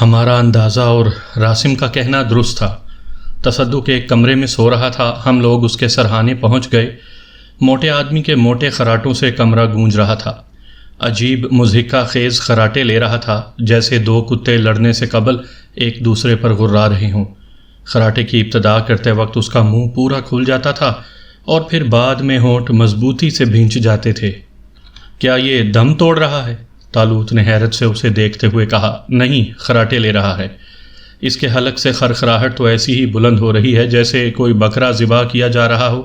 ہمارا اندازہ اور راسم کا کہنا درست تھا۔ تصدق ایک کمرے میں سو رہا تھا، ہم لوگ اس کے سرہانے پہنچ گئے۔ موٹے آدمی کے موٹے خراٹوں سے کمرہ گونج رہا تھا، عجیب مضحکہ خیز خراٹے لے رہا تھا، جیسے دو کتے لڑنے سے قبل ایک دوسرے پر غرا رہے ہوں۔ خراٹے کی ابتدا کرتے وقت اس کا منہ پورا کھل جاتا تھا اور پھر بعد میں ہونٹ مضبوطی سے بھینچ جاتے تھے۔ کیا یہ دم توڑ رہا ہے؟ طالوت نے حیرت سے اسے دیکھتے ہوئے کہا۔ نہیں، خراٹے لے رہا ہے۔ اس کے حلق سے خرخراہٹ تو ایسی ہی بلند ہو رہی ہے جیسے کوئی بکرا ذبح کیا جا رہا ہو۔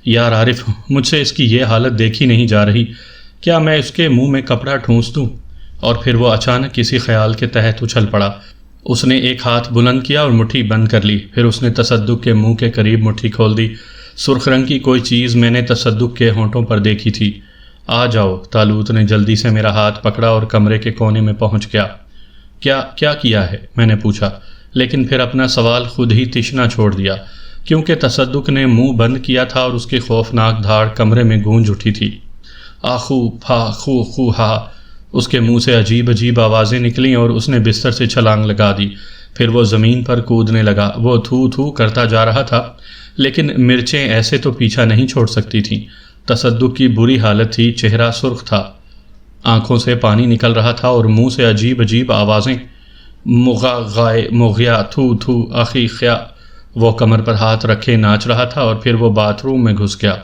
یار عارف، مجھ سے اس کی یہ حالت دیکھی نہیں جا رہی۔ کیا میں اس کے منہ میں کپڑا ٹھونس دوں؟ اور پھر وہ اچانک کسی خیال کے تحت اچھل پڑا۔ اس نے ایک ہاتھ بلند کیا اور مٹھی بند کر لی، پھر اس نے تصدق کے منہ کے قریب مٹھی کھول دی۔ سرخ رنگ کی کوئی چیز میں نے تصدق کے ہونٹوں پر دیکھی تھی۔ آ جاؤ، طالوت نے جلدی سے میرا ہاتھ پکڑا اور کمرے کے کونے میں پہنچ گیا۔ کیا کیا ہے؟ میں نے پوچھا، لیکن پھر اپنا سوال خود ہی تشنا چھوڑ دیا، کیونکہ تصدق نے منہ بند کیا تھا اور اس کی خوفناک دھاڑ کمرے میں گونج اٹھی تھی۔ آخو پھا خو خو ہا، اس کے منہ سے عجیب عجیب آوازیں نکلیں اور اس نے بستر سے چھلانگ لگا دی۔ پھر وہ زمین پر کودنے لگا۔ وہ تھو تھو کرتا جا رہا تھا، لیکن مرچیں ایسے تو پیچھا نہیں چھوڑ سکتی تھیں۔ تصدق کی بری حالت تھی، چہرہ سرخ تھا، آنکھوں سے پانی نکل رہا تھا اور منہ سے عجیب عجیب آوازیں، مغا غائے مغیا تھو تھو آخی خیا۔ وہ کمر پر ہاتھ رکھے ناچ رہا تھا اور پھر وہ باتھ روم میں گھس گیا۔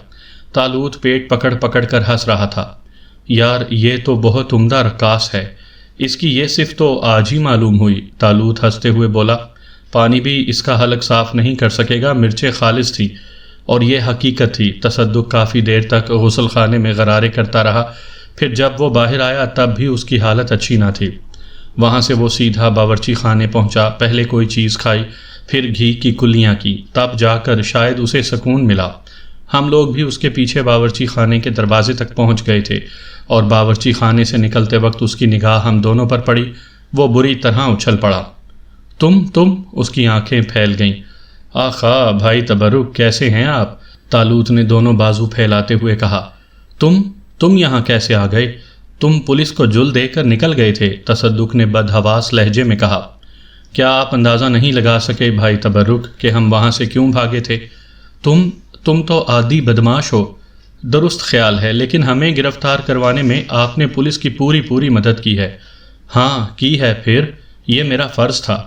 طالوت پیٹ پکڑ پکڑ کر ہنس رہا تھا۔ یار یہ تو بہت عمدہ رقاص ہے، اس کی یہ صفت تو آج ہی معلوم ہوئی۔ طالوت ہنستے ہوئے بولا، پانی بھی اس کا حلق صاف نہیں کر سکے گا، مرچیں خالص تھی اور یہ حقیقت تھی۔ تصدق کافی دیر تک غسل خانے میں غرارے کرتا رہا، پھر جب وہ باہر آیا تب بھی اس کی حالت اچھی نہ تھی۔ وہاں سے وہ سیدھا باورچی خانے پہنچا، پہلے کوئی چیز کھائی، پھر گھی کی کلیاں کی، تب جا کر شاید اسے سکون ملا۔ ہم لوگ بھی اس کے پیچھے باورچی خانے کے دروازے تک پہنچ گئے تھے اور باورچی خانے سے نکلتے وقت اس کی نگاہ ہم دونوں پر پڑی۔ وہ بری طرح اچھل پڑا۔ تم اس کی آنکھیں پھیل گئیں۔ آخا بھائی تبرک، کیسے ہیں آپ؟ طالوت نے دونوں بازو پھیلاتے ہوئے کہا۔ تم یہاں کیسے آ گئے؟ تم پولیس کو جل دے کر نکل گئے تھے، تصدق نے بدحواس لہجے میں کہا۔ کیا آپ اندازہ نہیں لگا سکے بھائی تبرک کہ ہم وہاں سے کیوں بھاگے تھے؟ تم تو عادی بدماش ہو۔ درست خیال ہے، لیکن ہمیں گرفتار کروانے میں آپ نے پولیس کی پوری مدد کی ہے۔ ہاں کی ہے، پھر یہ میرا فرض تھا۔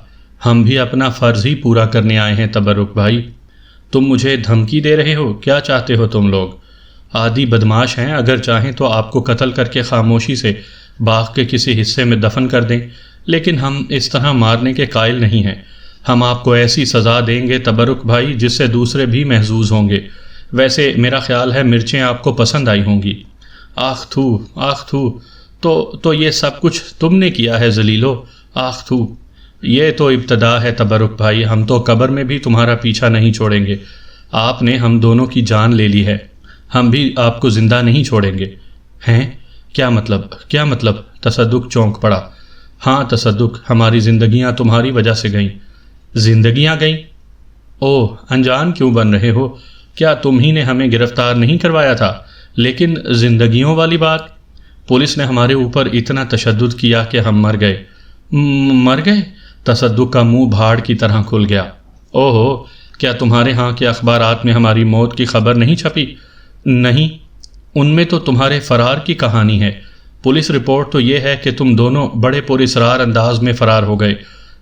ہم بھی اپنا فرض ہی پورا کرنے آئے ہیں تبرک بھائی۔ تم مجھے دھمکی دے رہے ہو؟ کیا چاہتے ہو تم لوگ؟ عادی بدماش ہیں، اگر چاہیں تو آپ کو قتل کر کے خاموشی سے باغ کے کسی حصے میں دفن کر دیں، لیکن ہم اس طرح مارنے کے قائل نہیں ہیں۔ ہم آپ کو ایسی سزا دیں گے تبرک بھائی جس سے دوسرے بھی محظوظ ہوں گے۔ ویسے میرا خیال ہے مرچیں آپ کو پسند آئی ہوں گی۔ آخ تھو، تو یہ سب کچھ تم نے کیا ہے ذلیلو، آخ تھو۔ یہ تو ابتدا ہے تبرک بھائی، ہم تو قبر میں بھی تمہارا پیچھا نہیں چھوڑیں گے۔ آپ نے ہم دونوں کی جان لے لی ہے، ہم بھی آپ کو زندہ نہیں چھوڑیں گے۔ ہیں؟ کیا مطلب؟ تصدق چونک پڑا۔ ہاں تصدق، ہماری زندگیاں تمہاری وجہ سے گئیں۔ زندگیاں گئیں؟ اوہ، انجان کیوں بن رہے ہو؟ کیا تم ہی نے ہمیں گرفتار نہیں کروایا تھا؟ لیکن زندگیوں والی بات؟ پولیس نے ہمارے اوپر اتنا تشدد کیا کہ ہم مر گئے۔ مر گئے؟ تصدق کا منہ بھاڑ کی طرح کھل گیا۔ اوہو، کیا تمہارے ہاں کے اخبارات میں ہماری موت کی خبر نہیں چھپی؟ نہیں، ان میں تو تمہارے فرار کی کہانی ہے۔ پولیس رپورٹ تو یہ ہے کہ تم دونوں بڑے پراسرار انداز میں فرار ہو گئے۔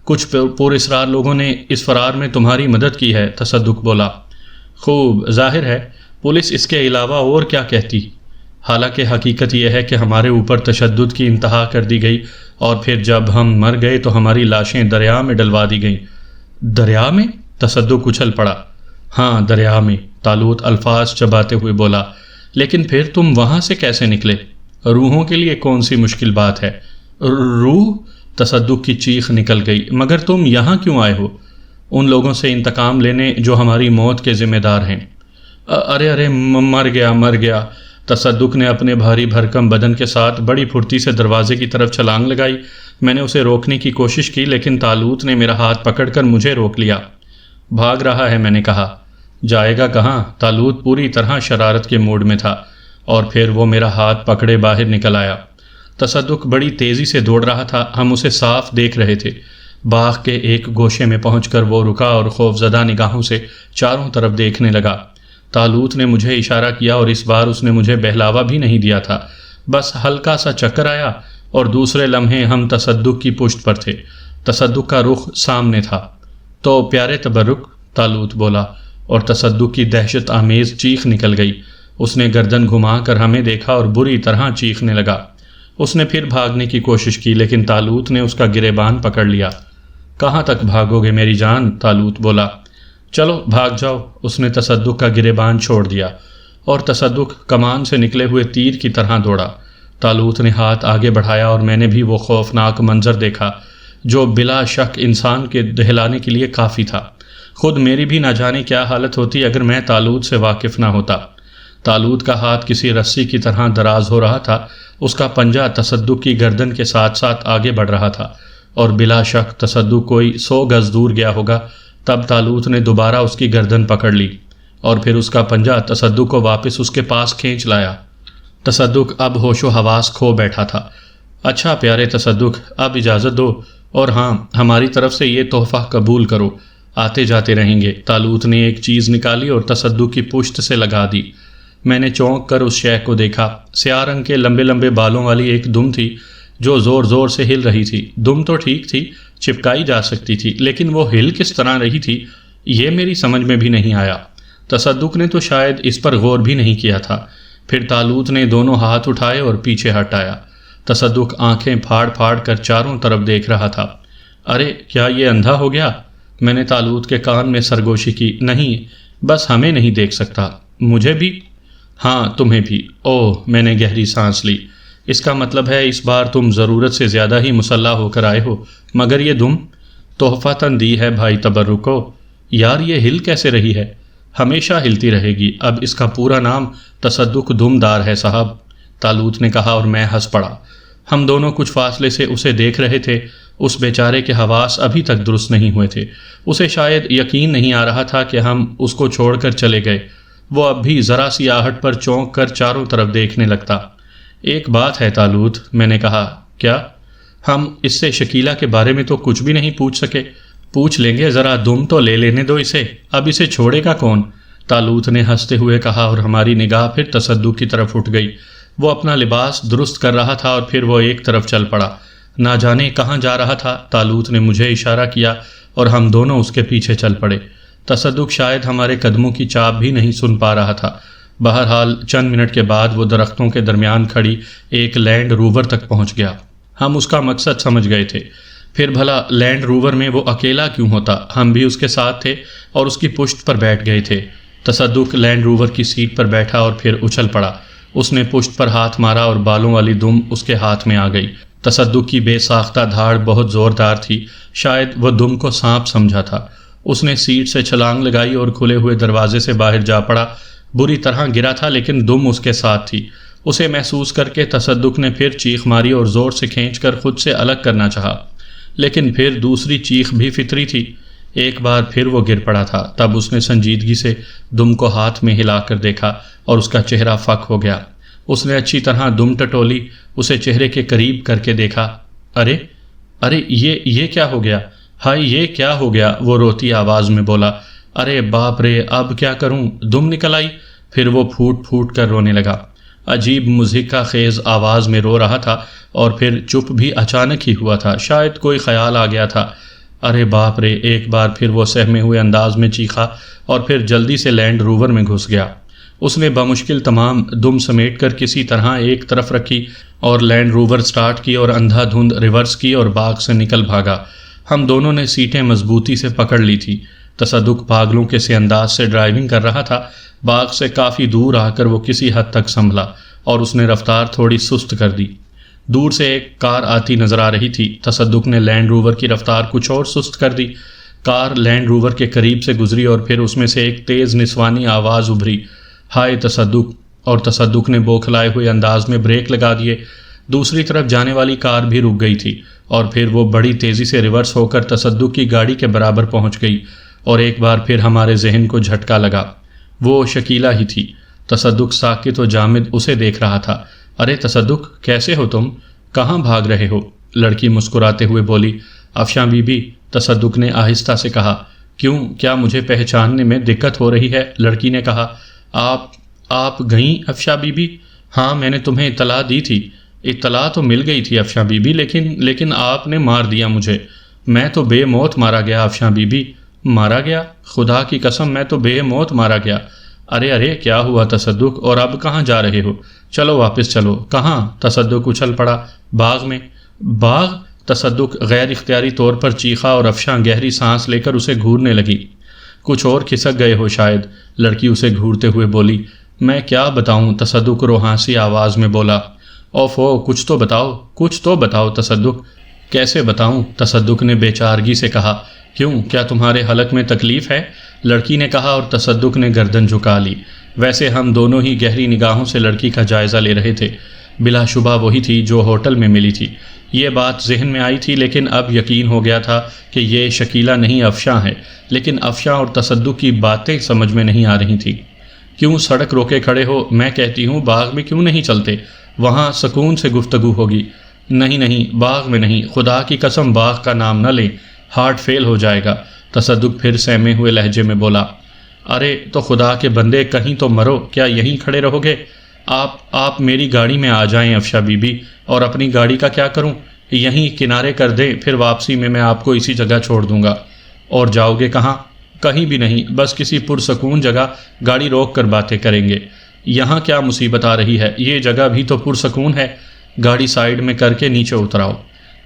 کچھ پراسرار لوگوں نے اس فرار میں تمہاری مدد کی ہے، تصدق بولا۔ خوب، ظاہر ہے پولیس اس کے علاوہ اور کیا کہتی؟ حالانکہ حقیقت یہ ہے کہ ہمارے اوپر تشدد کی انتہا کر دی گئی اور پھر جب ہم مر گئے تو ہماری لاشیں دریا میں ڈلوا دی گئیں۔ دریا میں؟ تصدق اچھل پڑا۔ ہاں دریا میں، طالوت الفاظ چباتے ہوئے بولا۔ لیکن پھر تم وہاں سے کیسے نکلے؟ روحوں کے لیے کون سی مشکل بات ہے؟ روح؟ تصدق کی چیخ نکل گئی۔ مگر تم یہاں کیوں آئے ہو؟ ان لوگوں سے انتقام لینے جو ہماری موت کے ذمہ دار ہیں۔ ارے مر گیا۔ تصدق نے اپنے بھاری بھرکم بدن کے ساتھ بڑی پھرتی سے دروازے کی طرف چھلانگ لگائی۔ میں نے اسے روکنے کی کوشش کی، لیکن طالوت نے میرا ہاتھ پکڑ کر مجھے روک لیا۔ بھاگ رہا ہے، میں نے کہا۔ جائے گا کہاں؟ طالوت پوری طرح شرارت کے موڈ میں تھا اور پھر وہ میرا ہاتھ پکڑے باہر نکل آیا۔ تصدق بڑی تیزی سے دوڑ رہا تھا، ہم اسے صاف دیکھ رہے تھے۔ باغ کے ایک گوشے میں پہنچ کر وہ رکا اور خوفزدہ نگاہوں سے چاروں طرف دیکھنے لگا۔ طالوت نے مجھے اشارہ کیا اور اس بار اس نے مجھے بہلاوا بھی نہیں دیا تھا، بس ہلکا سا چکر آیا اور دوسرے لمحے ہم تصدق کی پشت پر تھے۔ تصدق کا رخ سامنے تھا۔ تو پیارے تبرک، طالوت بولا، اور تصدق کی دہشت آمیز چیخ نکل گئی۔ اس نے گردن گھما کر ہمیں دیکھا اور بری طرح چیخنے لگا۔ اس نے پھر بھاگنے کی کوشش کی لیکن طالوت نے اس کا گریبان پکڑ لیا۔ کہاں تک بھاگو گے میری جان؟ طالوت بولا۔ چلو بھاگ جاؤ۔ اس نے تصدق کا گریبان چھوڑ دیا اور تصدق کمان سے نکلے ہوئے تیر کی طرح دوڑا۔ طالوت نے ہاتھ آگے بڑھایا اور میں نے بھی وہ خوفناک منظر دیکھا جو بلا شک انسان کے دہلانے کے لیے کافی تھا۔ خود میری بھی نہ جانے کیا حالت ہوتی اگر میں طالوت سے واقف نہ ہوتا۔ طالوت کا ہاتھ کسی رسی کی طرح دراز ہو رہا تھا، اس کا پنجہ تصدق کی گردن کے ساتھ ساتھ آگے بڑھ رہا تھا، اور بلا شک تصدق کوئی 100 گز دور گیا ہوگا تب طالوت نے دوبارہ اس کی گردن پکڑ لی اور پھر اس کا پنجہ تصدق کو واپس اس کے پاس کھینچ لایا۔ تصدق اب ہوش و حواس کھو بیٹھا تھا۔ اچھا پیارے تصدق، اب اجازت دو، اور ہاں، ہماری طرف سے یہ تحفہ قبول کرو، آتے جاتے رہیں گے۔ طالوت نے ایک چیز نکالی اور تصدق کی پشت سے لگا دی۔ میں نے چونک کر اس شے کو دیکھا۔ سیاہ رنگ کے لمبے لمبے بالوں والی ایک دم تھی جو زور زور سے ہل رہی تھی۔ دم تو ٹھیک تھی، چپکائی جا سکتی تھی، لیکن وہ ہل کس طرح رہی تھی یہ میری سمجھ میں بھی نہیں آیا۔ تصدق نے تو شاید اس پر غور بھی نہیں کیا تھا۔ پھر طالوت نے دونوں ہاتھ اٹھائے اور پیچھے ہٹایا۔ تصدق آنکھیں پھاڑ پھاڑ کر چاروں طرف دیکھ رہا تھا۔ ارے کیا یہ اندھا ہو گیا؟ میں نے طالوت کے کان میں سرگوشی کی۔ نہیں، بس ہمیں نہیں دیکھ سکتا، مجھے بھی؟ ہاں تمہیں بھی۔ اوہ، میں نے گہری سانس لی۔ اس کا مطلب ہے اس بار تم ضرورت سے زیادہ ہی مسلح ہو کر آئے ہو۔ مگر یہ دم تحفتاً دی ہے بھائی تبرکو۔ یار یہ ہل کیسے رہی ہے؟ ہمیشہ ہلتی رہے گی۔ اب اس کا پورا نام تصدق دم دار ہے صاحب، طالوت نے کہا اور میں ہنس پڑا۔ ہم دونوں کچھ فاصلے سے اسے دیکھ رہے تھے۔ اس بیچارے کے حواس ابھی تک درست نہیں ہوئے تھے۔ اسے شاید یقین نہیں آ رہا تھا کہ ہم اس کو چھوڑ کر چلے گئے۔ وہ اب بھی ذرا سی آہٹ پر چونک کر چاروں طرف دیکھنے لگتا۔ ایک بات ہے طالوت، میں نے کہا۔ کیا؟ ہم اس سے شکیلہ کے بارے میں تو کچھ بھی نہیں پوچھ سکے۔ پوچھ لیں گے، ذرا دم تو لے لینے دو اسے، اب اسے چھوڑے گا کون؟ طالوت نے ہنستے ہوئے کہا اور ہماری نگاہ پھر تصدق کی طرف اٹھ گئی۔ وہ اپنا لباس درست کر رہا تھا اور پھر وہ ایک طرف چل پڑا۔ نہ جانے کہاں جا رہا تھا۔ طالوت نے مجھے اشارہ کیا اور ہم دونوں اس کے پیچھے چل پڑے۔ تصدق شاید ہمارے قدموں کی چاپ بھی نہیں سن پا رہا تھا۔ بہرحال چند منٹ کے بعد وہ درختوں کے درمیان کھڑی ایک لینڈ روور تک پہنچ گیا۔ ہم اس کا مقصد سمجھ گئے تھے۔ پھر بھلا لینڈ روور میں وہ اکیلا کیوں ہوتا؟ ہم بھی اس کے ساتھ تھے اور اس کی پشت پر بیٹھ گئے تھے۔ تصدق لینڈ روور کی سیٹ پر بیٹھا اور پھر اچھل پڑا۔ اس نے پشت پر ہاتھ مارا اور بالوں والی دم اس کے ہاتھ میں آ گئی۔ تصدق کی بے ساختہ دھاڑ بہت زوردار تھی، شاید وہ دم کو سانپ سمجھا تھا۔ اس نے سیٹ سے چھلانگ لگائی اور کھلے ہوئے دروازے سے باہر جا پڑا۔ بری طرح گرا تھا لیکن دم اس کے ساتھ تھی۔ اسے محسوس کر کے تصدق نے پھر چیخ ماری اور زور سے کھینچ کر خود سے الگ کرنا چاہا، لیکن پھر دوسری چیخ بھی فطری تھی۔ ایک بار پھر وہ گر پڑا تھا۔ تب اس نے سنجیدگی سے دم کو ہاتھ میں ہلا کر دیکھا اور اس کا چہرہ فک ہو گیا۔ اس نے اچھی طرح دم ٹٹولی، اسے چہرے کے قریب کر کے دیکھا۔ ارے ارے یہ کیا ہو گیا؟ ہائے یہ کیا ہو گیا؟ وہ روتی آواز میں بولا۔ ارے باپ رے، اب کیا کروں؟ دم نکل آئی۔ پھر وہ پھوٹ پھوٹ کر رونے لگا۔ عجیب مضحکہ خیز آواز میں رو رہا تھا اور پھر چپ بھی اچانک ہی ہوا تھا، شاید کوئی خیال آ گیا تھا۔ ارے باپ رے، ایک بار پھر وہ سہمے ہوئے انداز میں چیخا اور پھر جلدی سے لینڈ روور میں گھس گیا۔ اس نے بمشکل تمام دم سمیٹ کر کسی طرح ایک طرف رکھی اور لینڈ روور سٹارٹ کی اور اندھا دھند ریورس کی اور باغ سے نکل بھاگا۔ ہم دونوں نے سیٹیں مضبوطی سے پکڑ لی تھی۔ تصدق پاگلوں کے سے انداز سے ڈرائیونگ کر رہا تھا۔ باغ سے کافی دور آ کر وہ کسی حد تک سنبھلا اور اس نے رفتار تھوڑی سست کر دی۔ دور سے ایک کار آتی نظر آ رہی تھی۔ تصدق نے لینڈ روور کی رفتار کچھ اور سست کر دی۔ کار لینڈ روور کے قریب سے گزری اور پھر اس میں سے ایک تیز نسوانی آواز ابھری، ہائے تصدق! اور تصدق نے بوکھلائے ہوئے انداز میں بریک لگا دیے۔ دوسری طرف جانے والی کار بھی رک گئی تھی اور پھر وہ بڑی تیزی سے ریورس ہو کر تصدق کی گاڑی کے برابر پہنچ گئی اور ایک بار پھر ہمارے ذہن کو جھٹکا لگا۔ وہ شکیلہ ہی تھی۔ تصدق ساکت و جامد اسے دیکھ رہا تھا۔ ارے تصدق، کیسے ہو تم؟ کہاں بھاگ رہے ہو؟ لڑکی مسکراتے ہوئے بولی۔ افشاں بی بی، تصدق نے آہستہ سے کہا۔ کیوں، کیا مجھے پہچاننے میں دقت ہو رہی ہے؟ لڑکی نے کہا۔ آپ گئیں افشاں بی بی؟ ہاں، میں نے تمہیں اطلاع دی تھی۔ اطلاع تو مل گئی تھی افشاں بی بی، لیکن آپ نے مار دیا مجھے۔ میں تو بے موت مارا گیا افشاں بی بی۔ مارا گیا؟ خدا کی قسم میں تو بے موت مارا گیا۔ ارے کیا ہوا تصدق، اور اب کہاں جا رہے ہو؟ چلو واپس چلو۔ کہاں؟ تصدق اچھل پڑا۔ باغ میں۔ باغ؟ تصدق غیر اختیاری طور پر چیخا اور افشاں گہری سانس لے کر اسے گھورنے لگی۔ کچھ اور کھسک گئے ہو شاید، لڑکی اسے گھورتے ہوئے بولی۔ میں کیا بتاؤں؟ تصدق روحانسی آواز میں بولا۔ اوفو، کچھ تو بتاؤ تصدق۔ کیسے بتاؤں؟ تصدق نے بے چارگی سے کہا۔ کیوں، کیا تمہارے حلق میں تکلیف ہے؟ لڑکی نے کہا اور تصدق نے گردن جھکا لی۔ ویسے ہم دونوں ہی گہری نگاہوں سے لڑکی کا جائزہ لے رہے تھے۔ بلا شبہ وہی تھی جو ہوٹل میں ملی تھی۔ یہ بات ذہن میں آئی تھی، لیکن اب یقین ہو گیا تھا کہ یہ شکیلہ نہیں افشاں ہے۔ لیکن افشاں اور تصدق کی باتیں سمجھ میں نہیں آ رہی تھیں۔ کیوں سڑک روکے کھڑے ہو؟ میں کہتی ہوں باغ میں کیوں نہیں چلتے؟ وہاں سکون سے گفتگو ہوگی۔ نہیں، باغ میں نہیں، خدا کی قسم باغ کا نام نہ لیں، ہارٹ فیل ہو جائے گا۔ تصدق پھر سہمے ہوئے لہجے میں بولا۔ ارے تو خدا کے بندے، کہیں تو مرو، کیا یہیں کھڑے رہو گے؟ آپ میری گاڑی میں آ جائیں افشاں بی بی۔ اور اپنی گاڑی کا کیا کروں؟ یہیں کنارے کر دیں، پھر واپسی میں آپ کو اسی جگہ چھوڑ دوں گا۔ اور جاؤ گے کہاں؟ کہیں بھی نہیں، بس کسی پرسکون جگہ گاڑی روک کر باتیں کریں گے۔ یہاں کیا مصیبت آ رہی ہے؟ یہ جگہ بھی تو پرسکون ہے۔ گاڑی سائیڈ میں کر کے نیچے اتراؤ،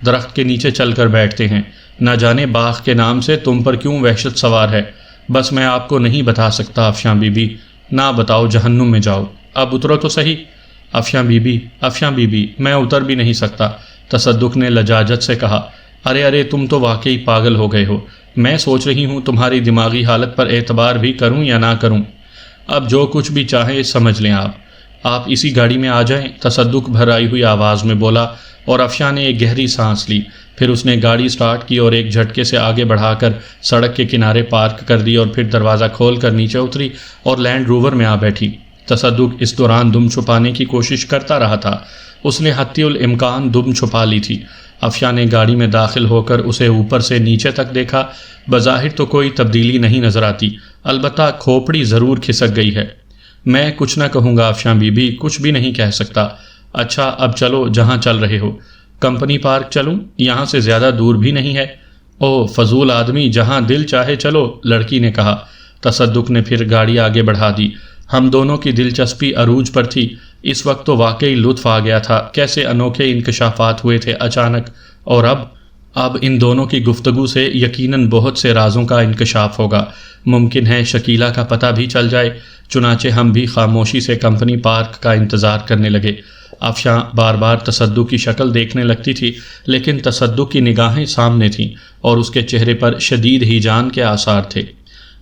درخت کے نیچے چل کر بیٹھتے ہیں۔ نہ جانے باغ کے نام سے تم پر کیوں وحشت سوار ہے۔ بس میں آپ کو نہیں بتا سکتا افشاں بی بی۔ نہ بتاؤ، جہنم میں جاؤ۔ اب اترو تو صحیح۔ افشاں بی بی، میں اتر بھی نہیں سکتا، تصدق نے لجاجت سے کہا۔ ارے تم تو واقعی پاگل ہو گئے ہو۔ میں سوچ رہی ہوں تمہاری دماغی حالت پر اعتبار بھی کروں یا نہ کروں۔ اب جو کچھ بھی چاہیں سمجھ لیں آپ اسی گاڑی میں آ جائیں، تصدق بھر آئی ہوئی آواز میں بولا، اور افشاں نے ایک گہری سانس لی۔ پھر اس نے گاڑی سٹارٹ کی اور ایک جھٹکے سے آگے بڑھا کر سڑک کے کنارے پارک کر دی، اور پھر دروازہ کھول کر نیچے اتری اور لینڈ روور میں آ بیٹھی۔ تصدق اس دوران دم چھپانے کی کوشش کرتا رہا تھا۔ اس نے حتی الامکان دم چھپا لی تھی۔ افشاں نے گاڑی میں داخل ہو کر اسے اوپر سے نیچے تک دیکھا۔ بظاہر تو کوئی تبدیلی نہیں نظر آتی، البتہ کھوپڑی ضرور کھسک گئی ہے۔ میں کچھ نہ کہوں گا افشاں بی بی، کچھ بھی نہیں کہہ سکتا۔ اچھا اب چلو جہاں چل رہے ہو۔ کمپنی پارک چلوں؟ یہاں سے زیادہ دور بھی نہیں ہے۔ او فضول آدمی، جہاں دل چاہے چلو، لڑکی نے کہا۔ تصدق نے پھر گاڑی آگے بڑھا دی۔ ہم دونوں کی دلچسپی عروج پر تھی۔ اس وقت تو واقعی لطف آ گیا تھا، کیسے انوکھے انکشافات ہوئے تھے اچانک۔ اور اب ان دونوں کی گفتگو سے یقیناً بہت سے رازوں کا انکشاف ہوگا۔ ممکن ہے شکیلہ کا پتہ بھی چل جائے۔ چنانچہ ہم بھی خاموشی سے کمپنی پارک کا انتظار کرنے لگے۔ افشاں بار بار تصدق کی شکل دیکھنے لگتی تھی، لیکن تصدق کی نگاہیں سامنے تھیں اور اس کے چہرے پر شدید ہیجان کے آثار تھے۔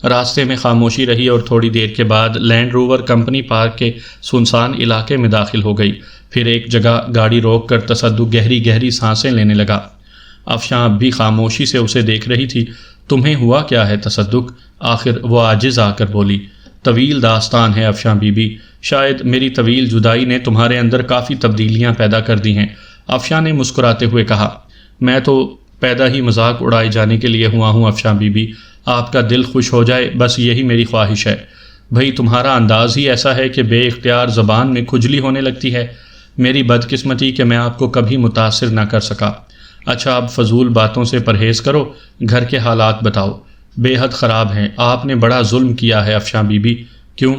راستے میں خاموشی رہی اور تھوڑی دیر کے بعد لینڈ روور کمپنی پارک کے سنسان علاقے میں داخل ہو گئی۔ پھر ایک جگہ گاڑی روک کر تصدق گہری سانسیں لینے لگا۔ افشاں اب بھی خاموشی سے اسے دیکھ رہی تھی۔ تمہیں ہوا کیا ہے تصدق؟ آخر وہ عاجز آ کر بولی۔ طویل داستان ہے افشاں بی بی، شاید میری طویل جدائی نے تمہارے اندر کافی تبدیلیاں پیدا کر دی ہیں۔ افشاں نے مسکراتے ہوئے کہا۔ میں تو پیدا ہی مذاق اڑائے جانے کے لیے ہوا ہوں افشاں بی بی، آپ کا دل خوش ہو جائے بس یہی میری خواہش ہے۔ بھئی تمہارا انداز ہی ایسا ہے کہ بے اختیار زبان میں کھجلی ہونے لگتی ہے۔ میری بدقسمتی کہ میں آپ کو کبھی متاثر نہ کر سکا۔ اچھا اب فضول باتوں سے پرہیز کرو، گھر کے حالات بتاؤ۔ بے حد خراب ہیں، آپ نے بڑا ظلم کیا ہے افشاں بی بی۔ کیوں؟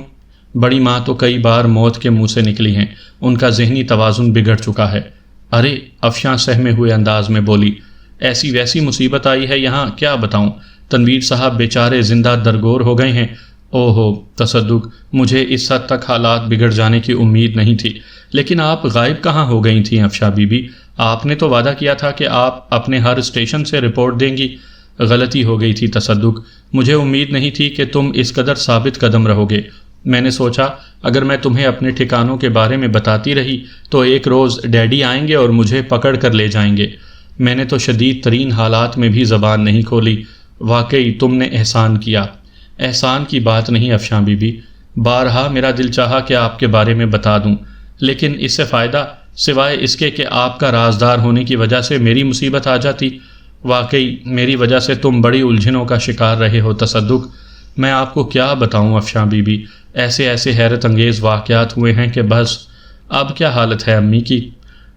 بڑی ماں تو کئی بار موت کے منہ سے نکلی ہیں، ان کا ذہنی توازن بگڑ چکا ہے۔ ارے افشاں سہمے ہوئے انداز میں بولی۔ ایسی ویسی مصیبت آئی ہے یہاں، کیا بتاؤں؟ تنویر صاحب بیچارے زندہ درگور ہو گئے ہیں۔ اوہو تصدق، مجھے اس حد تک حالات بگڑ جانے کی امید نہیں تھی۔ لیکن آپ غائب کہاں ہو گئی تھیں افشاں بی بی؟ آپ نے تو وعدہ کیا تھا کہ آپ اپنے ہر اسٹیشن سے رپورٹ دیں گی۔ غلطی ہو گئی تھی تصدق، مجھے امید نہیں تھی کہ تم اس قدر ثابت قدم رہو گے۔ میں نے سوچا اگر میں تمہیں اپنے ٹھکانوں کے بارے میں بتاتی رہی تو ایک روز ڈیڈی آئیں گے اور مجھے پکڑ کر لے جائیں گے۔ میں نے تو شدید ترین حالات میں بھی زبان نہیں کھولی۔ واقعی تم نے احسان کیا۔ احسان کی بات نہیں افشاں بی بی، بارہا میرا دل چاہا کہ آپ کے بارے میں بتا دوں، لیکن اس سے فائدہ سوائے اس کے کہ آپ کا رازدار ہونے کی وجہ سے میری مصیبت آ جاتی۔ واقعی میری وجہ سے تم بڑی الجھنوں کا شکار رہے ہو تصدق۔ میں آپ کو کیا بتاؤں افشاں بی بی، ایسے ایسے حیرت انگیز واقعات ہوئے ہیں کہ بس اب کیا حالت ہے امی کی،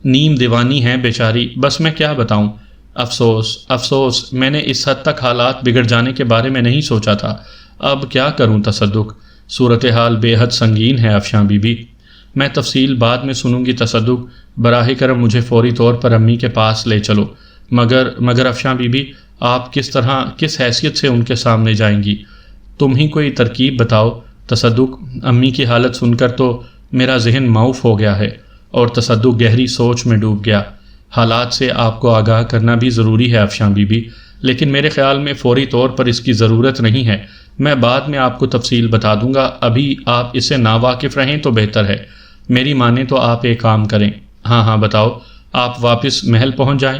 نیم دیوانی ہیں بیچاری، بس میں کیا بتاؤں۔ افسوس افسوس، میں نے اس حد تک حالات بگڑ جانے کے بارے میں نہیں سوچا تھا، اب کیا کروں تصدق، صورتحال بے حد سنگین ہے افشاں بی بی۔ میں تفصیل بعد میں سنوں گی تصدق، براہ کرم مجھے فوری طور پر امی کے پاس لے چلو۔ مگر افشاں بی بی، آپ کس طرح کس حیثیت سے ان کے سامنے جائیں گی؟ تم ہی کوئی ترکیب بتاؤ تصدق۔ امی کی حالت سن کر تو میرا ذہن معوف ہو گیا ہے، اور تصدق گہری سوچ میں ڈوب گیا۔ حالات سے آپ کو آگاہ کرنا بھی ضروری ہے افشاں بی بی، لیکن میرے خیال میں فوری طور پر اس کی ضرورت نہیں ہے، میں بعد میں آپ کو تفصیل بتا دوں گا، ابھی آپ اس سے ناواقف رہیں تو بہتر ہے۔ میری مانیں تو آپ ایک کام کریں۔ ہاں بتاؤ، آپ واپس محل پہنچ جائیں۔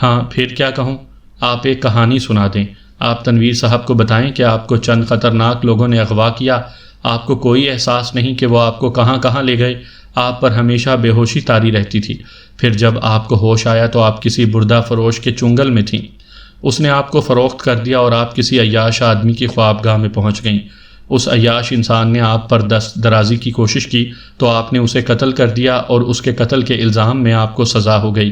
ہاں پھر کیا کہوں؟ آپ ایک کہانی سنا دیں، آپ تنویر صاحب کو بتائیں کہ آپ کو چند خطرناک لوگوں نے اغوا کیا، آپ کو کوئی احساس نہیں کہ وہ آپ کو کہاں کہاں لے گئے، آپ پر ہمیشہ بے ہوشی طاری رہتی تھی، پھر جب آپ کو ہوش آیا تو آپ کسی بردہ فروش کے چنگل میں تھیں، اس نے آپ کو فروخت کر دیا اور آپ کسی عیاش آدمی کی خوابگاہ میں پہنچ گئیں۔ اس عیاش انسان نے آپ پر دست درازی کی کوشش کی تو آپ نے اسے قتل کر دیا، اور اس کے قتل کے الزام میں آپ کو سزا ہو گئی۔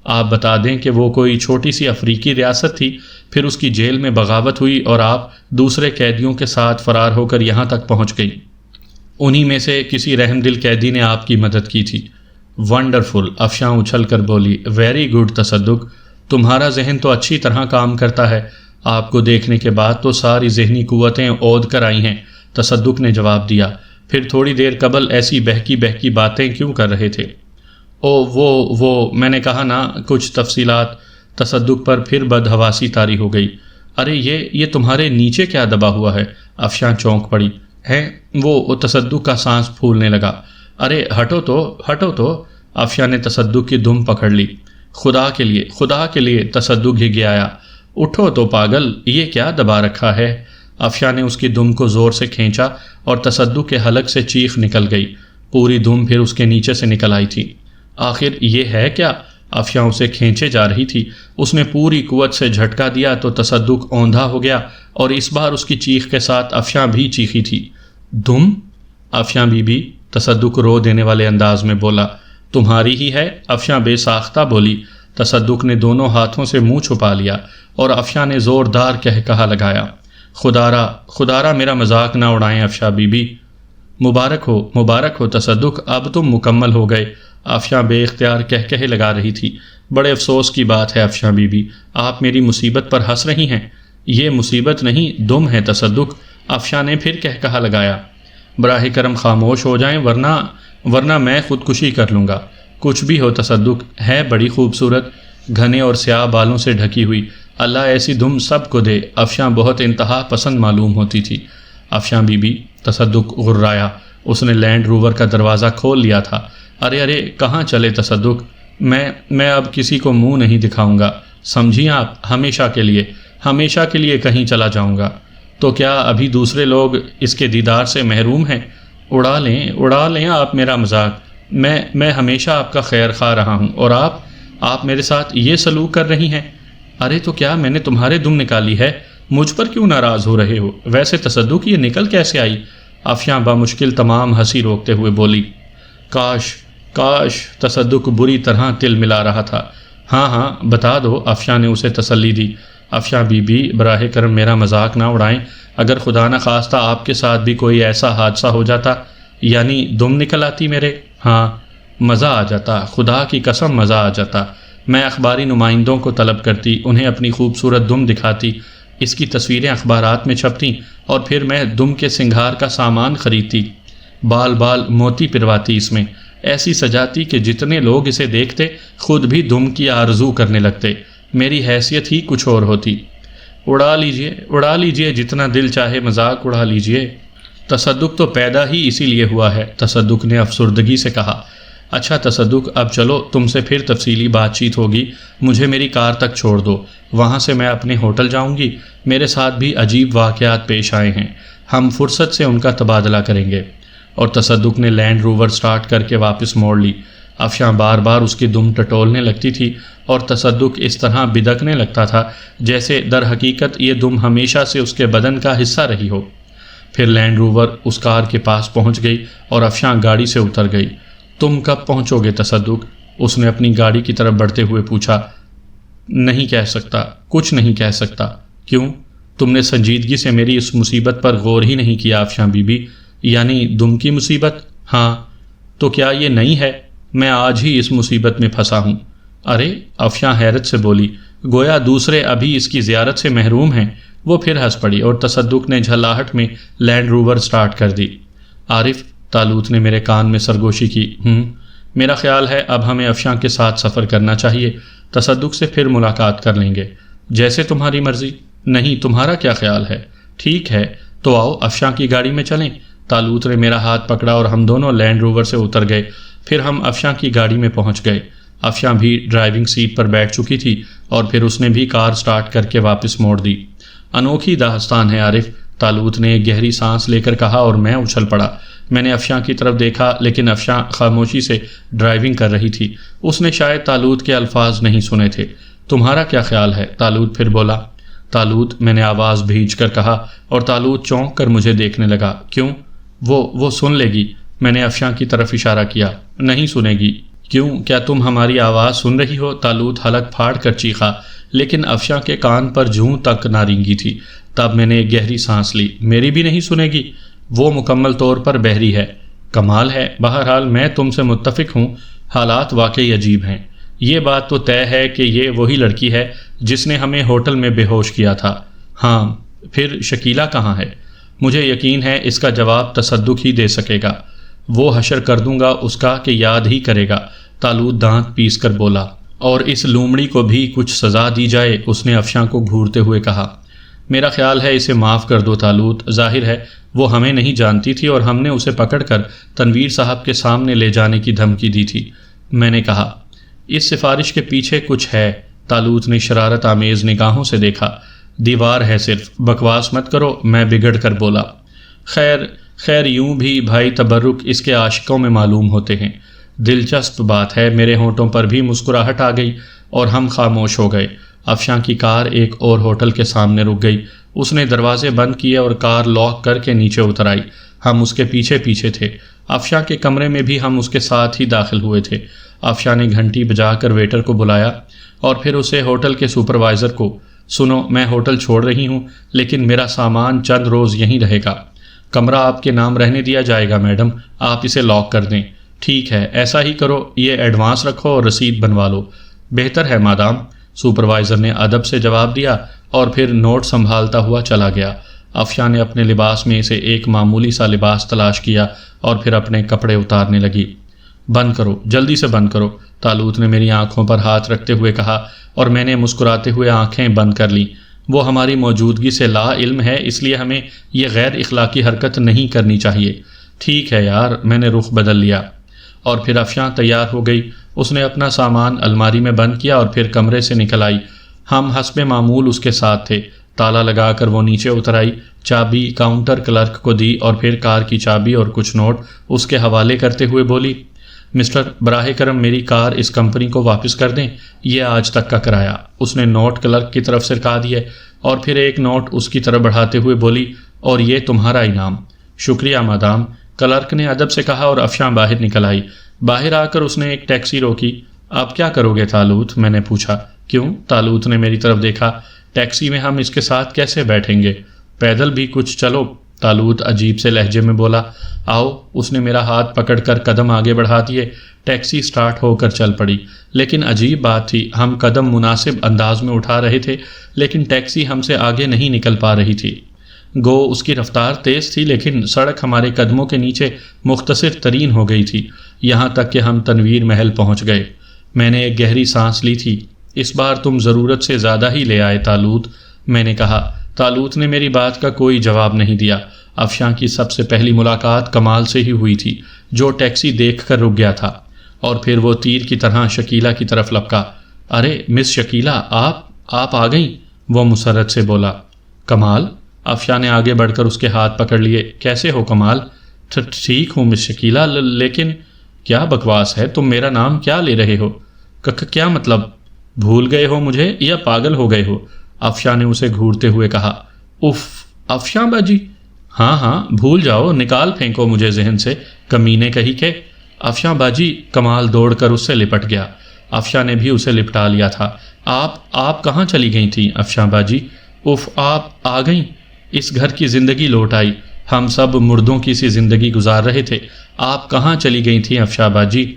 آپ بتا دیں کہ وہ کوئی چھوٹی سی افریقی ریاست تھی، پھر اس کی جیل میں بغاوت ہوئی اور آپ دوسرے قیدیوں کے ساتھ فرار ہو کر یہاں تک پہنچ گئی، انہی میں سے کسی رحم دل قیدی نے آپ کی مدد کی تھی۔ ونڈرفل، افشاں اچھل کر بولی، ویری گڈ تصدق، تمہارا ذہن تو اچھی طرح کام کرتا ہے، آپ کو دیکھنے کے بعد تو ساری ذہنی قوتیں اود کر آئی ہیں، تصدق نے جواب دیا۔ پھر تھوڑی دیر قبل ایسی بہکی باتیں کیوں کر رہے تھے؟ وہ میں نے کہا نا کچھ تفصیلات، تصدق پر پھر بدحواسی طاری ہو گئی۔ ارے یہ تمہارے نیچے کیا دبا ہوا ہے؟ افشاں چونک پڑی ہے، وہ تصدق کا سانس پھولنے لگا۔ ارے ہٹو تو، افشاں نے تصدق کی دم پکڑ لی۔ خدا کے لیے تصدق ہی گیا، اٹھو تو پاگل، یہ کیا دبا رکھا ہے؟ افشاں نے اس کی دم کو زور سے کھینچا اور تصدق کے حلق سے چیخ نکل گئی، پوری دم پھر اس کے نیچے سے نکل آئی تھی۔ آخر یہ ہے کیا؟ افشاں اسے کھینچے جا رہی تھی، اس نے پوری قوت سے جھٹکا دیا تو تصدق اوندھا ہو گیا، اور اس بار اس کی چیخ کے ساتھ افشاں بھی چیخی تھی۔ دم؟ افشاں بی بی، تصدق رو دینے والے انداز میں بولا۔ تمہاری ہی ہے، افشاں بے ساختہ بولی۔ تصدق نے دونوں ہاتھوں سے منہ چھپا لیا اور افشاں نے زوردار کہا لگایا، خدارا میرا مذاق نہ اڑائیں افشاں بی بی۔ مبارک ہو تصدق، اب تم مکمل ہو گئے، افشاں بے اختیار کہے لگا رہی تھی۔ بڑے افسوس کی بات ہے افشاں بی بی، آپ میری مصیبت پر ہنس رہی ہیں، یہ مصیبت نہیں دم ہے تصدق، افشاں نے پھر کہا لگایا۔ براہ کرم خاموش ہو جائیں ورنہ میں خودکشی کر لوں گا۔ کچھ بھی ہو تصدق، ہے بڑی خوبصورت، گھنے اور سیاہ بالوں سے ڈھکی ہوئی، اللہ ایسی دم سب کو دے۔ افشاں بہت انتہا پسند معلوم ہوتی تھی۔ افشاں بی بی، تصدق غرایا، اس نے لینڈ روور کا دروازہ کھول لیا تھا۔ ارے کہاں چلے تصدق، میں اب کسی کو منہ نہیں دکھاؤں گا، سمجھیں آپ، ہمیشہ کے لیے کہیں چلا جاؤں گا۔ تو کیا ابھی دوسرے لوگ اس کے دیدار سے محروم ہیں؟ اڑا لیں آپ میرا مذاق، میں ہمیشہ آپ کا خیر خواہ رہا ہوں، اور آپ میرے ساتھ یہ سلوک کر رہی ہیں؟ ارے تو کیا میں نے تمہارے دم نکالی ہے؟ مجھ پر کیوں ناراض ہو رہے ہو؟ ویسے تصدق یہ نکل کیسے آئی؟ افشاں بامشکل تمام ہنسی روکتے ہوئے بولی۔ کاش، تصدق بری طرح تل ملا رہا تھا۔ ہاں بتا دو، افشاں نے اسے تسلی دی۔ افشاں بی بی، براہ کرم میرا مذاق نہ اڑائیں، اگر خدا نہ خواستہ آپ کے ساتھ بھی کوئی ایسا حادثہ ہو جاتا، یعنی دم نکل آتی میرے، ہاں مزہ آ جاتا، خدا کی قسم مزہ آ جاتا، میں اخباری نمائندوں کو طلب کرتی، انہیں اپنی خوبصورت دم دکھاتی، اس کی تصویریں اخبارات میں چھپتیں، اور پھر میں دم کے سنگھار کا سامان خریدتی، بال موتی پرواتی، اس میں ایسی سجاتی کہ جتنے لوگ اسے دیکھتے خود بھی دم کی آرزو کرنے لگتے، میری حیثیت ہی کچھ اور ہوتی۔ اڑا لیجئے جتنا دل چاہے مذاق اڑا لیجئے، تصدق تو پیدا ہی اسی لیے ہوا ہے، تصدق نے افسردگی سے کہا۔ اچھا تصدق، اب چلو، تم سے پھر تفصیلی بات چیت ہوگی، مجھے میری کار تک چھوڑ دو، وہاں سے میں اپنے ہوٹل جاؤں گی، میرے ساتھ بھی عجیب واقعات پیش آئے ہیں، ہم فرصت سے ان کا تبادلہ کریں گے۔ اور تصدق نے لینڈ روور سٹارٹ کر کے واپس موڑ لی۔ افشاں بار بار اس کی دم ٹٹولنے لگتی تھی اور تصدق اس طرح بدکنے لگتا تھا جیسے در حقیقت یہ دم ہمیشہ سے اس کے بدن کا حصہ رہی ہو۔ پھر لینڈ روور اس کار کے پاس پہنچ گئی اور افشاں گاڑی سے اتر گئی۔ تم کب پہنچو گے تصدق؟ اس نے اپنی گاڑی کی طرف بڑھتے ہوئے پوچھا۔ نہیں کہہ سکتا، کچھ نہیں کہہ سکتا۔ کیوں؟ تم نے سنجیدگی سے میری اس مصیبت پر غور ہی نہیں کیا افشاں بی بی، یعنی دم کی مصیبت؟ ہاں، تو کیا یہ نہیں ہے؟ میں آج ہی اس مصیبت میں پھنسا ہوں۔ ارے، افشاں حیرت سے بولی، گویا دوسرے ابھی اس کی زیارت سے محروم ہیں۔ وہ پھر ہنس پڑی اور تصدق نے جھلاہٹ میں لینڈ روور سٹارٹ کر دی۔ عارف، طالوت نے میرے کان میں سرگوشی کی۔ میرا خیال ہے اب ہمیں افشاں کے ساتھ سفر کرنا چاہیے، تصدق سے پھر ملاقات کر لیں گے۔ جیسے تمہاری مرضی۔ نہیں، تمہارا کیا خیال ہے؟ ٹھیک ہے، تو آؤ افشاں کی گاڑی میں چلیں۔ طالوت نے میرا ہاتھ پکڑا اور ہم دونوں لینڈ روور سے اتر گئے۔ پھر ہم افشاں کی گاڑی میں پہنچ گئے۔ افشاں بھی ڈرائیونگ سیٹ پر بیٹھ چکی تھی اور پھر اس نے بھی کار سٹارٹ کر کے واپس موڑ دی۔ انوکھی داستان ہے عارف، طالوت نے ایک گہری سانس لے کر کہا اور میں اچھل پڑا۔ میں نے افشاں کی طرف دیکھا لیکن افشاں خاموشی سے ڈرائیونگ کر رہی تھی۔ اس نے شاید طالوت کے الفاظ نہیں سنے تھے۔ تمہارا کیا خیال ہے؟ طالوت پھر بولا۔ طالوت، میں نے آواز بھیج کر کہا اور طالوت چونک کر مجھے دیکھنے لگا۔ کیوں؟ وہ سن لے گی۔ میں نے افشاں کی طرف اشارہ کیا۔ نہیں سنے گی۔ کیوں؟ کیا تم ہماری آواز سن رہی ہو؟ طالوت حلق پھاڑ کر چیخا، لیکن افشاں کے کان پر جوں تک نہ رینگی تھی۔ تب میں نے ایک گہری سانس لی۔ میری بھی نہیں سنے گی؟ وہ مکمل طور پر بہری ہے۔ کمال ہے۔ بہرحال میں تم سے متفق ہوں، حالات واقعی عجیب ہیں۔ یہ بات تو طے ہے کہ یہ وہی لڑکی ہے جس نے ہمیں ہوٹل میں بے ہوش کیا تھا۔ ہاں، پھر شکیلہ کہاں ہے؟ مجھے یقین ہے اس کا جواب تصدق ہی دے سکے گا۔ وہ حشر کر دوں گا اس کا کہ یاد ہی کرے گا۔ طالوت دانت پیس کر بولا۔ اور اس لومڑی کو بھی کچھ سزا دی جائے، اس نے افشاں کو گھورتے ہوئے کہا۔ میرا خیال ہے اسے معاف کر دو طالوت، ظاہر ہے وہ ہمیں نہیں جانتی تھی اور ہم نے اسے پکڑ کر تنویر صاحب کے سامنے لے جانے کی دھمکی دی تھی۔ میں نے کہا، اس سفارش کے پیچھے کچھ ہے۔ طالوت نے شرارت آمیز نگاہوں سے دیکھا۔ دیوار ہے صرف، بکواس مت کرو، میں بگڑ کر بولا۔ خیر یوں بھی بھائی تبرک اس کے عاشقوں میں معلوم ہوتے ہیں۔ دلچسپ بات ہے، میرے ہونٹوں پر بھی مسکراہٹ آ گئی اور ہم خاموش ہو گئے۔ افشاں کی کار ایک اور ہوٹل کے سامنے رک گئی۔ اس نے دروازے بند کیے اور کار لاک کر کے نیچے اتر آئی۔ ہم اس کے پیچھے پیچھے تھے۔ افشاں کے کمرے میں بھی ہم اس کے ساتھ ہی داخل ہوئے تھے۔ افشاں نے گھنٹی بجا کر ویٹر کو بلایا اور پھر اسے ہوٹل کے سپروائزر کو، سنو، میں ہوٹل چھوڑ رہی ہوں لیکن میرا سامان چند روز یہیں رہے گا۔ کمرہ آپ کے نام رہنے دیا جائے گا میڈم، آپ اسے لاک کر دیں۔ ٹھیک ہے، ایسا ہی کرو، یہ ایڈوانس رکھو اور رسید بنوا لو۔ بہتر ہے مادام، سپروائزر نے ادب سے جواب دیا اور پھر نوٹ سنبھالتا ہوا چلا گیا۔ افشاں نے اپنے لباس میں سے ایک معمولی سا لباس تلاش کیا اور پھر اپنے کپڑے اتارنے لگی۔ بند کرو، جلدی سے بند کرو، طالوت نے میری آنکھوں پر ہاتھ رکھتے ہوئے کہا اور میں نے مسکراتے ہوئے آنکھیں بند کر لیں۔ وہ ہماری موجودگی سے لا علم ہے، اس لیے ہمیں یہ غیر اخلاقی حرکت نہیں کرنی چاہیے۔ ٹھیک ہے یار، میں نے رخ بدل لیا۔ اور پھر افشاں تیار ہو گئی۔ اس نے اپنا سامان الماری میں بند کیا اور پھر کمرے سے نکل آئی۔ ہم حسب معمول اس کے ساتھ تھے۔ تالا لگا کر وہ نیچے اتر آئی، چابی کاؤنٹر کلرک کو دی اور پھر کار کی چابی اور کچھ نوٹ اس کے حوالے کرتے ہوئے بولی، مسٹر، براہ کرم میری کار اس کمپنی کو واپس کر دیں، یہ آج تک کا کرایہ۔ اس نے نوٹ کلرک کی طرف سرکا دیے اور پھر ایک نوٹ اس کی طرف بڑھاتے ہوئے بولی، اور یہ تمہارا انعام۔ شکریہ مادام، کلرک نے ادب سے کہا اور افشاں باہر نکل آئی۔ باہر آ کر اس نے ایک ٹیکسی روکی۔ آپ کیا کرو گے طالوت؟ میں نے پوچھا۔ کیوں؟ طالوت نے میری طرف دیکھا۔ ٹیکسی میں ہم اس کے ساتھ کیسے بیٹھیں گے؟ پیدل بھی کچھ چلو، طالوت عجیب سے لہجے میں بولا۔ آؤ، اس نے میرا ہاتھ پکڑ کر قدم آگے بڑھا دیے۔ ٹیکسی سٹارٹ ہو کر چل پڑی، لیکن عجیب بات تھی، ہم قدم مناسب انداز میں اٹھا رہے تھے لیکن ٹیکسی ہم سے آگے نہیں نکل پا رہی تھی۔ گو اس کی رفتار تیز تھی لیکن سڑک ہمارے قدموں کے نیچے مختصر ترین ہو گئی تھی، یہاں تک کہ ہم تنویر محل پہنچ گئے۔ میں نے ایک گہری سانس لی تھی۔ اس بار تم ضرورت سے زیادہ ہی لے آئے طالوت، میں نے کہا۔ طالوت نے میری بات کا کوئی جواب نہیں دیا۔ افشاں کی سب سے پہلی ملاقات کمال سے ہی ہوئی تھی، جو ٹیکسی دیکھ کر رک گیا تھا، اور پھر وہ تیر کی طرح شکیلہ کی طرف لپکا۔ ارے مس شکیلہ، آپ آ گئیں، وہ مسرت سے بولا۔ کمال، افشاں نے آگے بڑھ کر اس کے ہاتھ پکڑ لیے۔ کیسے ہو کمال؟ ٹھیک ہوں مس شکیلہ، لیکن کیا بکواس ہے، تم میرا نام کیا لے رہے ہو؟ کیا مطلب؟ بھول گئے ہو مجھے یا پاگل ہو گئے ہو؟ افشاں نے اسے گھورتے ہوئے کہا۔ اف افشاں باجی، ہاں بھول جاؤ، نکال پھینکو مجھے ذہن سے، کمینے کہی کہ۔ افشاں باجی، کمال دوڑ کر اس سے لپٹ گیا۔ افشاں نے بھی اسے لپٹا لیا تھا۔ آپ کہاں چلی گئی تھیں افشاں باجی؟ اف آپ آ گئیں؟ اس گھر کی زندگی لوٹ آئی، ہم سب مردوں کی سی زندگی گزار رہے تھے، آپ کہاں چلی گئی تھیں افشاں باجی؟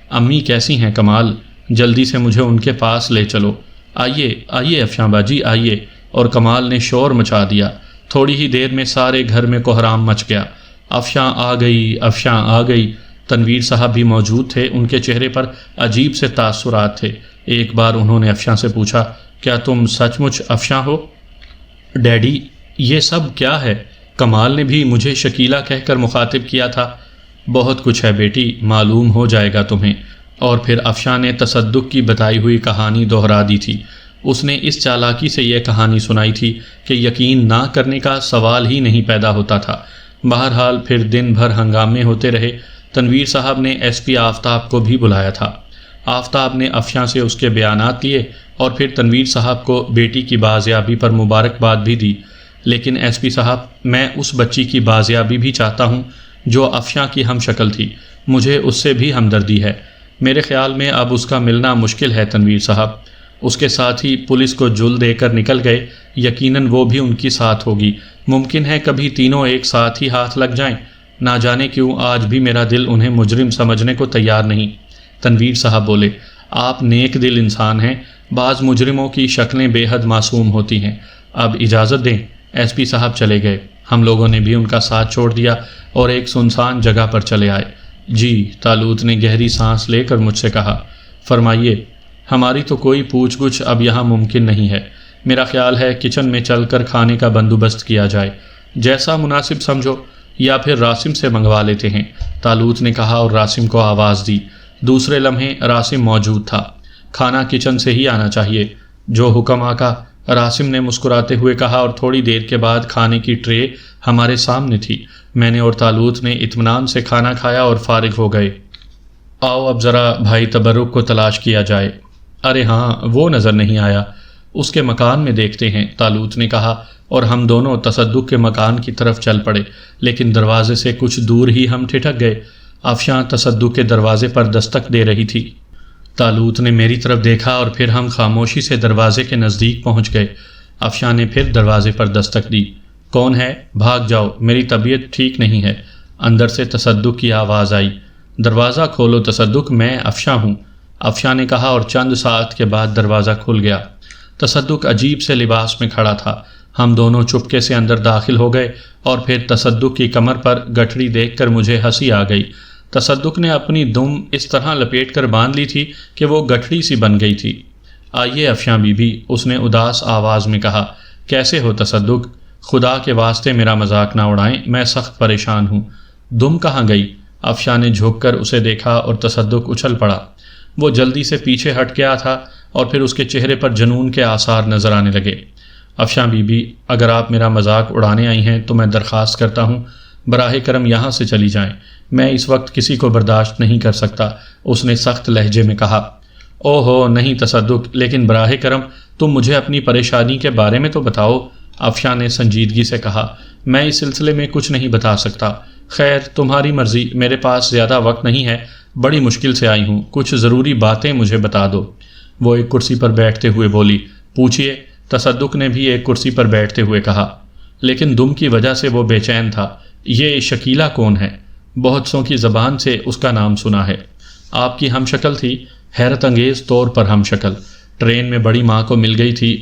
امی کیسی ہیں کمال؟ جلدی سے مجھے ان کے پاس لے چلو۔ آئیے افشاں باجی آئیے۔ اور کمال نے شور مچا دیا۔ تھوڑی ہی دیر میں سارے گھر میں کوہرام مچ گیا۔ افشاں آ گئی، افشاں آ گئی۔ تنویر صاحب بھی موجود تھے، ان کے چہرے پر عجیب سے تاثرات تھے۔ ایک بار انہوں نے افشاں سے پوچھا، کیا تم سچ مچ افشاں ہو؟ ڈیڈی، یہ سب کیا ہے؟ کمال نے بھی مجھے شکیلہ کہہ کر مخاطب کیا تھا۔ بہت کچھ ہے بیٹی، معلوم ہو جائے گا تمہیں۔ اور پھر افشاں نے تصدق کی بتائی ہوئی کہانی دہرا دی تھی۔ اس نے اس چالاکی سے یہ کہانی سنائی تھی کہ یقین نہ کرنے کا سوال ہی نہیں پیدا ہوتا تھا۔ بہرحال پھر دن بھر ہنگامے ہوتے رہے۔ تنویر صاحب نے ایس پی آفتاب کو بھی بلایا تھا۔ آفتاب نے افشاں سے اس کے بیانات لیے اور پھر تنویر صاحب کو بیٹی کی بازیابی پر مبارکباد بھی دی۔ لیکن ایس پی صاحب، میں اس بچی کی بازیابی بھی چاہتا ہوں جو افشاں کی ہم شکل تھی، مجھے اس سے بھی ہمدردی ہے۔ میرے خیال میں اب اس کا ملنا مشکل ہے تنویر صاحب۔ اس کے ساتھ ہی پولیس کو جل دے کر نکل گئے، یقیناً وہ بھی ان کی ساتھ ہوگی۔ ممکن ہے کبھی تینوں ایک ساتھ ہی ہاتھ لگ جائیں۔ نہ جانے کیوں آج بھی میرا دل انہیں مجرم سمجھنے کو تیار نہیں۔ تنویر صاحب بولے، آپ نیک دل انسان ہیں، بعض مجرموں کی شکلیں بے حد معصوم ہوتی ہیں۔ اب اجازت دیں۔ ایس پی صاحب چلے گئے۔ ہم لوگوں نے بھی ان کا ساتھ چھوڑ دیا اور ایک سنسان جگہ پر چلے آئے۔ جی، تالوت نے گہری سانس لے کر مجھ سے کہا۔ فرمائیے۔ ہماری تو کوئی پوچھ گچھ اب یہاں ممکن نہیں ہے۔ میرا خیال ہے کچن میں چل کر کھانے کا بندوبست کیا جائے، جیسا مناسب سمجھو، یا پھر راسم سے منگوا لیتے ہیں، تالوت نے کہا اور راسم کو آواز دی۔ دوسرے لمحے راسم موجود تھا۔ کھانا کچن سے ہی آنا چاہیے۔ جو حکم آقا، راسم نے مسکراتے ہوئے کہا، اور تھوڑی دیر کے بعد کھانے کی ٹرے ہمارے سامنے تھی۔ میں نے اور تالوت نے اطمینان سے کھانا کھایا اور فارغ ہو گئے۔ آؤ اب ذرا بھائی تبرک کو تلاش کیا جائے۔ ارے ہاں، وہ نظر نہیں آیا، اس کے مکان میں دیکھتے ہیں، تالوت نے کہا، اور ہم دونوں تصدق کے مکان کی طرف چل پڑے۔ لیکن دروازے سے کچھ دور ہی ہم ٹھٹک گئے۔ افشاں تصدق کے دروازے پر دستک دے رہی تھی۔ تالوت نے میری طرف دیکھا اور پھر ہم خاموشی سے دروازے کے نزدیک پہنچ گئے۔ افشاں نے پھر دروازے پر دستک دی۔ کون ہے؟ بھاگ جاؤ، میری طبیعت ٹھیک نہیں ہے۔ اندر سے تصدق کی آواز آئی۔ دروازہ کھولو تصدق، میں افشاں ہوں، افشاں نے کہا، اور چند ساعت کے بعد دروازہ کھل گیا۔ تصدق عجیب سے لباس میں کھڑا تھا۔ ہم دونوں چپکے سے اندر داخل ہو گئے اور پھر تصدق کی کمر پر گٹھڑی دیکھ کر مجھے ہنسی آ گئی۔ تصدق نے اپنی دم اس طرح لپیٹ کر باندھ لی تھی کہ وہ گٹھڑی سی بن گئی تھی۔ آئیے افشاں بی بی، اس نے اداس آواز میں کہا۔ کیسے ہو تصدق؟ خدا کے واسطے میرا مذاق نہ اڑائیں، میں سخت پریشان ہوں۔ دم کہاں گئی؟ افشاں نے جھک کر اسے دیکھا اور تصدق اچھل پڑا۔ وہ جلدی سے پیچھے ہٹ گیا تھا اور پھر اس کے چہرے پر جنون کے آثار نظر آنے لگے۔ افشاں بی بی، اگر آپ میرا مذاق اڑانے آئی ہیں تو میں درخواست کرتا ہوں براہ کرم یہاں سے چلی جائیں، میں اس وقت کسی کو برداشت نہیں کر سکتا، اس نے سخت لہجے میں کہا۔ او ہو نہیں تصدق، لیکن براہ کرم تم مجھے اپنی پریشانی کے بارے میں تو بتاؤ، افشاں نے سنجیدگی سے کہا۔ میں اس سلسلے میں کچھ نہیں بتا سکتا۔ خیر تمہاری مرضی، میرے پاس زیادہ وقت نہیں ہے، بڑی مشکل سے آئی ہوں، کچھ ضروری باتیں مجھے بتا دو۔ وہ ایک کرسی پر بیٹھتے ہوئے بولی۔ پوچھئے، تصدق نے بھی ایک کرسی پر بیٹھتے ہوئے کہا۔ لیکن دم کی وجہ سے وہ بے چین تھا۔ یہ شکیلہ کون ہے؟ بہت سوں کی زبان سے اس کا نام سنا ہے۔ آپ کی ہم شکل تھی، حیرت انگیز طور پر ہم شکل۔ ٹرین میں بڑی ماں کو مل گئی تھی،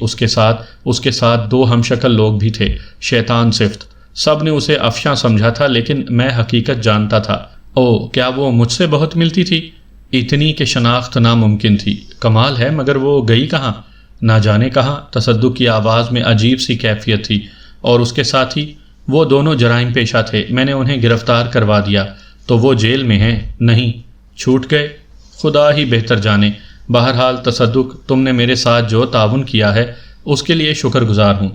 اس کے ساتھ دو ہم شکل لوگ بھی تھے، شیطان صفت۔ سب نے اسے افشاں سمجھا تھا، لیکن میں حقیقت جانتا تھا۔ او، کیا وہ مجھ سے بہت ملتی تھی؟ اتنی کہ شناخت ناممکن تھی۔ کمال ہے، مگر وہ گئی کہاں؟ نہ جانے کہاں، تصدق کی آواز میں عجیب سی کیفیت تھی۔ اور اس کے ساتھی، وہ دونوں جرائم پیشہ تھے، میں نے انہیں گرفتار کروا دیا، تو وہ جیل میں ہیں؟ نہیں، چھوٹ گئے؟ خدا ہی بہتر جانے۔ بہرحال تصدق، تم نے میرے ساتھ جو تعاون کیا ہے اس کے لیے شکر گزار ہوں۔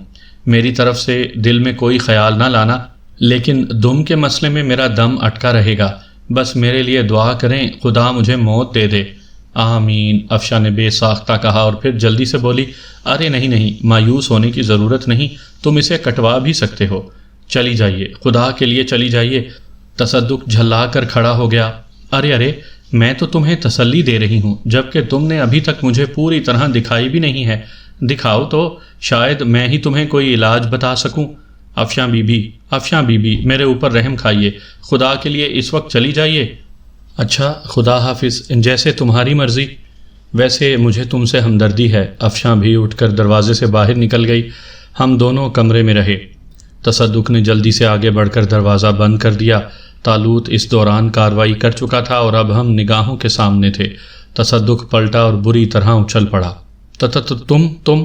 میری طرف سے دل میں کوئی خیال نہ لانا، لیکن دم کے مسئلے میں میرا دم اٹکا رہے گا۔ بس میرے لیے دعا کریں، خدا مجھے موت دے دے۔ آمین، افشاں نے بے ساختہ کہا اور پھر جلدی سے بولی، ارے نہیں، مایوس ہونے کی ضرورت نہیں، تم اسے کٹوا بھی سکتے ہو۔ چلی جائیے، خدا کے لیے چلی جائیے۔ تصدق جھلا کر کھڑا ہو گیا۔ ارے میں تو تمہیں تسلی دے رہی ہوں، جبکہ تم نے ابھی تک مجھے پوری طرح دکھائی بھی نہیں ہے۔ دکھاؤ تو، شاید میں ہی تمہیں کوئی علاج بتا سکوں۔ افشاں بی بی میرے اوپر رحم کھائیے، خدا کے لیے اس وقت چلی جائیے۔ اچھا، خدا حافظ، جیسے تمہاری مرضی۔ ویسے مجھے تم سے ہمدردی ہے۔ افشاں بھی اٹھ کر دروازے سے باہر نکل گئی۔ ہم دونوں کمرے میں رہے۔ تصدق نے جلدی سے آگے بڑھ کر دروازہ بند کر دیا۔ طالوت اس دوران کارروائی کر چکا تھا اور اب ہم نگاہوں کے سامنے تھے۔ تصدق پلٹا اور بری طرح اچھل پڑا۔ تم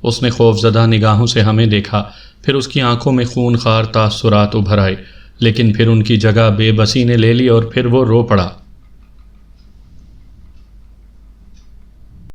اس نے خوفزدہ نگاہوں سے ہمیں دیکھا، پھر اس کی آنکھوں میں خون خوار تاثرات ابھر آئے، لیکن پھر ان کی جگہ بے بسی نے لے لی اور پھر وہ رو پڑا۔